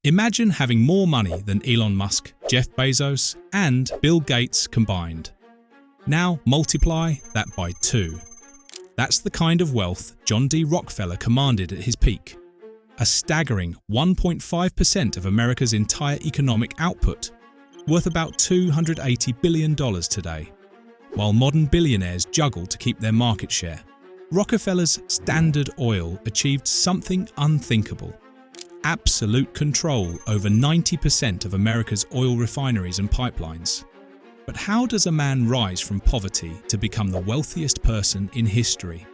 Imagine having more money than Elon Musk, Jeff Bezos, and Bill Gates combined. Now multiply that by 2. That's the kind of wealth John D. Rockefeller commanded at his peak. A staggering 1.5% of America's entire economic output, worth about $280 billion today. While modern billionaires juggle to keep their market share, Rockefeller's Standard Oil achieved something unthinkable: absolute control over 90% of America's oil refineries and pipelines. But how does a man rise from poverty to become the wealthiest person in history?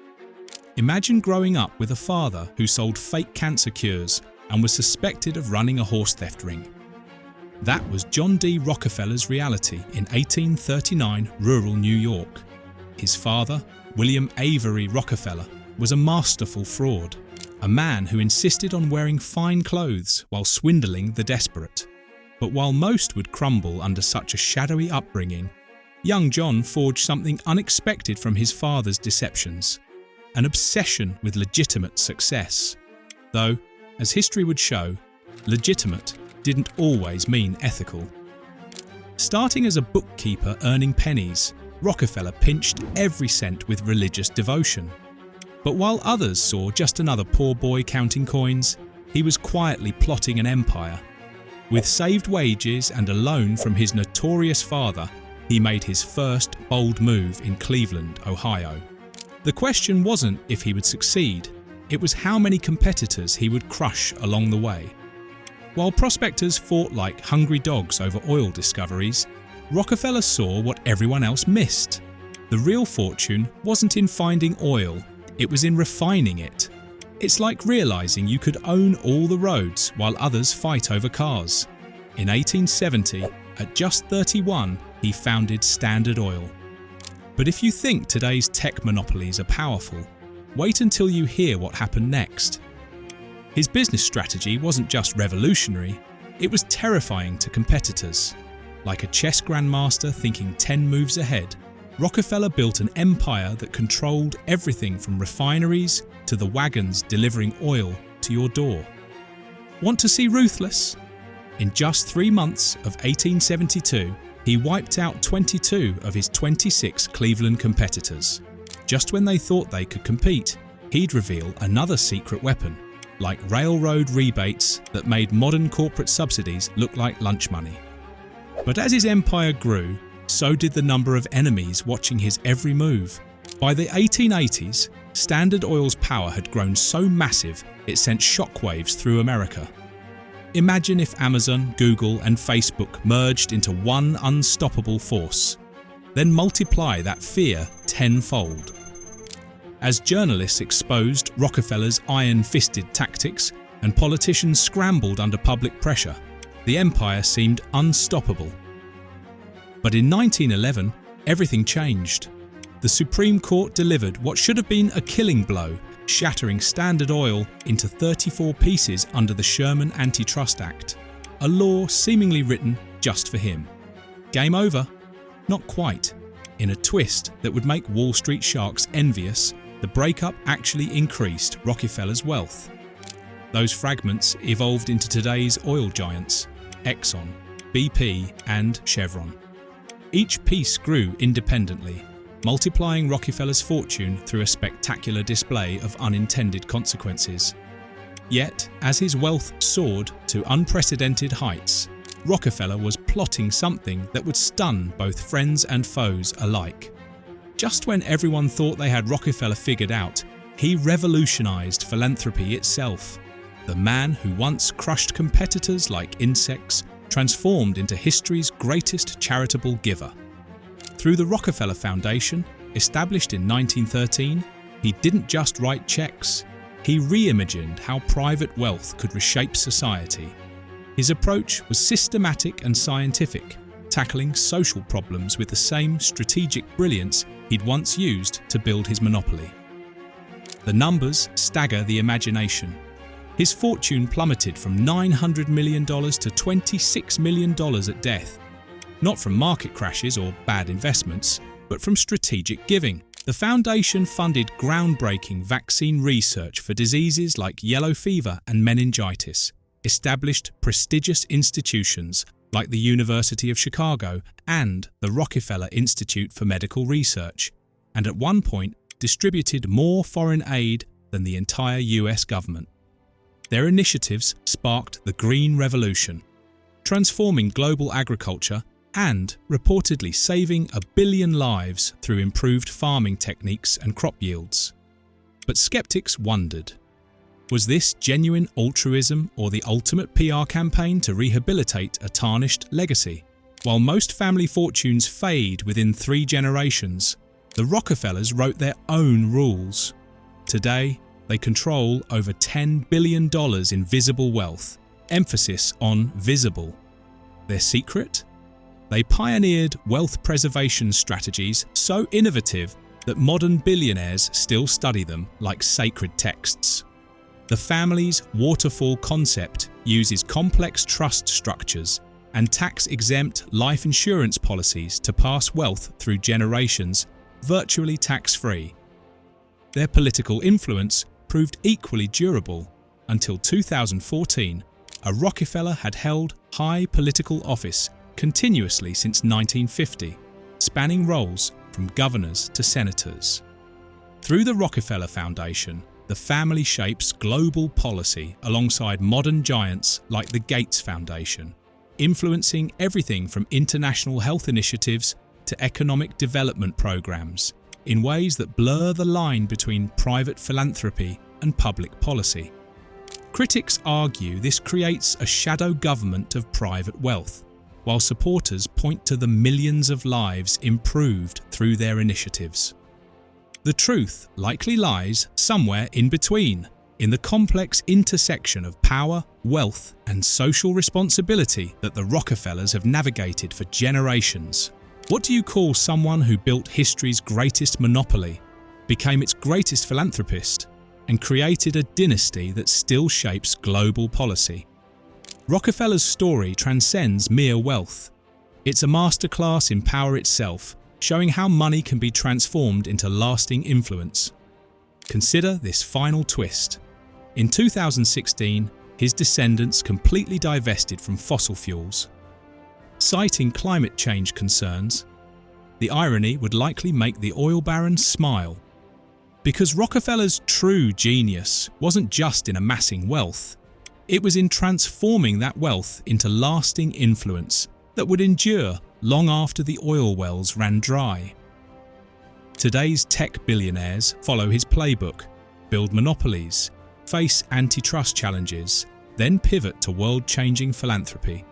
Imagine growing up with a father who sold fake cancer cures and was suspected of running a horse theft ring. That was John D. Rockefeller's reality in 1839 rural New York. His father, William Avery Rockefeller, was a masterful fraud, a man who insisted on wearing fine clothes while swindling the desperate. But while most would crumble under such a shadowy upbringing, young John forged something unexpected from his father's deceptions: an obsession with legitimate success. Though, as history would show, legitimate didn't always mean ethical. Starting as a bookkeeper earning pennies, Rockefeller pinched every cent with religious devotion. But while others saw just another poor boy counting coins, he was quietly plotting an empire. With saved wages and a loan from his notorious father, he made his first bold move in Cleveland, Ohio. The question wasn't if he would succeed, it was how many competitors he would crush along the way. While prospectors fought like hungry dogs over oil discoveries, Rockefeller saw what everyone else missed. The real fortune wasn't in finding oil, it was in refining it. It's like realizing you could own all the roads while others fight over cars. In 1870, at just 31, he founded Standard Oil. But if you think today's tech monopolies are powerful, wait until you hear what happened next. His business strategy wasn't just revolutionary, it was terrifying to competitors. Like a chess grandmaster thinking 10 moves ahead, Rockefeller built an empire that controlled everything from refineries to the wagons delivering oil to your door. Want to see ruthless? In just 3 months of 1872, he wiped out 22 of his 26 Cleveland competitors. Just when they thought they could compete, he'd reveal another secret weapon, like railroad rebates that made modern corporate subsidies look like lunch money. But as his empire grew, so did the number of enemies watching his every move. By the 1880s, Standard Oil's power had grown so massive it sent shockwaves through America. Imagine if Amazon, Google, and Facebook merged into one unstoppable force. Then multiply that fear tenfold. As journalists exposed Rockefeller's iron-fisted tactics and politicians scrambled under public pressure, the empire seemed unstoppable. But in 1911, everything changed. The Supreme Court delivered what should have been a killing blow, shattering Standard Oil into 34 pieces under the Sherman Antitrust Act, a law seemingly written just for him. Game over? Not quite. In a twist that would make Wall Street sharks envious, the breakup actually increased Rockefeller's wealth. Those fragments evolved into today's oil giants: Exxon, BP, and Chevron. Each piece grew independently, multiplying Rockefeller's fortune through a spectacular display of unintended consequences. Yet, as his wealth soared to unprecedented heights, Rockefeller was plotting something that would stun both friends and foes alike. Just when everyone thought they had Rockefeller figured out, he revolutionized philanthropy itself. The man who once crushed competitors like insects transformed into history's greatest charitable giver. Through the Rockefeller Foundation, established in 1913, he didn't just write checks, he reimagined how private wealth could reshape society. His approach was systematic and scientific, tackling social problems with the same strategic brilliance he'd once used to build his monopoly. The numbers stagger the imagination. His fortune plummeted from $900 million to $26 million at death. Not from market crashes or bad investments, but from strategic giving. The foundation funded groundbreaking vaccine research for diseases like yellow fever and meningitis, established prestigious institutions like the University of Chicago and the Rockefeller Institute for Medical Research, and at one point distributed more foreign aid than the entire US government. Their initiatives sparked the Green Revolution, transforming global agriculture and reportedly saving 1 billion lives through improved farming techniques and crop yields. But skeptics wondered, was this genuine altruism or the ultimate PR campaign to rehabilitate a tarnished legacy? While most family fortunes fade within 3 generations, the Rockefellers wrote their own rules. Today, they control over $10 billion in visible wealth, emphasis on visible. Their secret? They pioneered wealth preservation strategies so innovative that modern billionaires still study them like sacred texts. The family's waterfall concept uses complex trust structures and tax-exempt life insurance policies to pass wealth through generations, virtually tax-free. Their political influence proved equally durable until 2014. A Rockefeller had held high political office continuously since 1950, spanning roles from governors to senators. Through the Rockefeller Foundation, the family shapes global policy alongside modern giants like the Gates Foundation, influencing everything from international health initiatives to economic development programs in ways that blur the line between private philanthropy and public policy. Critics argue this creates a shadow government of private wealth, while supporters point to the millions of lives improved through their initiatives. The truth likely lies somewhere in between, in the complex intersection of power, wealth, and social responsibility that the Rockefellers have navigated for generations. What do you call someone who built history's greatest monopoly, became its greatest philanthropist, and created a dynasty that still shapes global policy? Rockefeller's story transcends mere wealth. It's a masterclass in power itself, showing how money can be transformed into lasting influence. Consider this final twist. In 2016, his descendants completely divested from fossil fuels. Citing climate change concerns, the irony would likely make the oil barons smile. Because Rockefeller's true genius wasn't just in amassing wealth, it was in transforming that wealth into lasting influence that would endure long after the oil wells ran dry. Today's tech billionaires follow his playbook, build monopolies, face antitrust challenges, then pivot to world-changing philanthropy.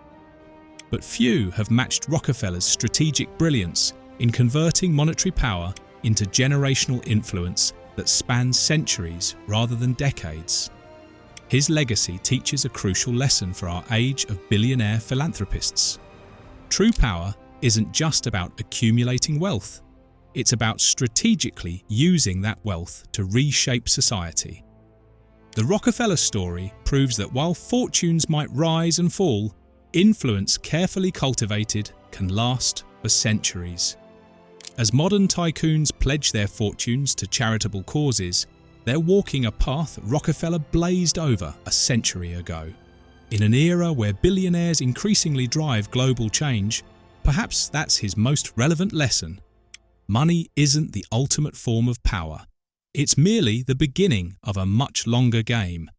But few have matched Rockefeller's strategic brilliance in converting monetary power into generational influence that spans centuries rather than decades. His legacy teaches a crucial lesson for our age of billionaire philanthropists. True power isn't just about accumulating wealth. It's about strategically using that wealth to reshape society. The Rockefeller story proves that while fortunes might rise and fall, influence carefully cultivated can last for centuries. As modern tycoons pledge their fortunes to charitable causes, they're walking a path Rockefeller blazed over a century ago. In an era where billionaires increasingly drive global change, perhaps that's his most relevant lesson. Money isn't the ultimate form of power. It's merely the beginning of a much longer game.